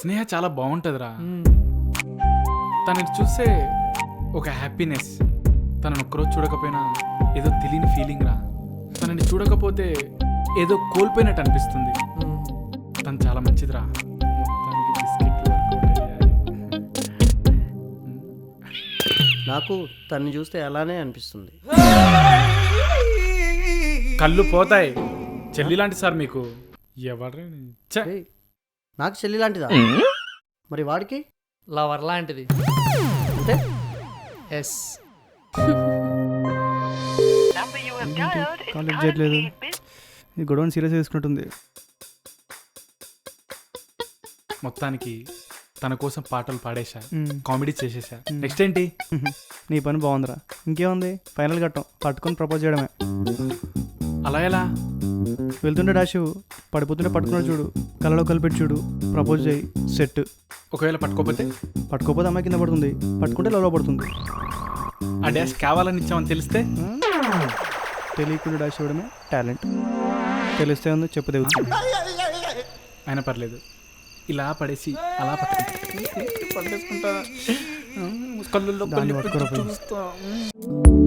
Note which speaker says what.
Speaker 1: స్నేహ చాలా బాగుంటుందిరా. తనని చూస్తే ఒక హ్యాపీనెస్. తనను ఒక్కరోజు చూడకపోయినా ఏదో తెలియని ఫీలింగ్ రా. తనని చూడకపోతే ఏదో కోల్పోయినట్టు అనిపిస్తుంది. తను చాలా మంచిదిరా. మొత్తానికి బిస్కెట్లు workout అయ్యాయి.
Speaker 2: నాకు తన్ని చూస్తే అలానే అనిపిస్తుంది.
Speaker 1: కళ్ళు పోతాయి. చెల్లి లాంటి సార్ మీకు. ఎవరు
Speaker 2: ఏయ్, నాకు చెల్లి లాంటిదా? మరి వాడికి
Speaker 3: లవర్ లాంటిది.
Speaker 2: అంటే
Speaker 3: ఎస్.
Speaker 4: కాలేజ్ చేయట్లేదు. ఈ గొడవని సీరియస్ తీసుకుంటుంది.
Speaker 1: మొత్తానికి తన కోసం పాటలు పాడేశా, కామెడీ చేసేసా. నెక్స్ట్ ఏంటి?
Speaker 4: నీ పని బాగుందిరా. ఇంకేముంది, ఫైనల్ ఘట్టం పట్టుకొని ప్రపోజ్ చేయడమే.
Speaker 1: అలా ఎలా?
Speaker 4: వెళ్తుంటే డాషు, పడిపోతుంటే పట్టుకున్నాడు చూడు, కళ్ళలో కలిపెట్టి చూడు, ప్రపోజ్ చేయి, సెట్.
Speaker 1: ఒకవేళ పట్టుకోకపోతే?
Speaker 4: పట్టుకోకపోతే అమ్మాయి కింద పడుతుంది, పట్టుకుంటే లవ్లో పడుతుంది.
Speaker 1: ఆ డాష్ కావాలని ఇచ్చామని తెలిస్తే?
Speaker 4: తెలియకుండా డాష్ ఇవ్వడమే టాలెంట్. తెలిస్తే ఉందో చెప్పు తెగుతుంది.
Speaker 1: అయినా పర్లేదు, ఇలా పడేసి అలా పట్టుకుంటా.
Speaker 4: దాన్ని పట్టుకోరా పోయి.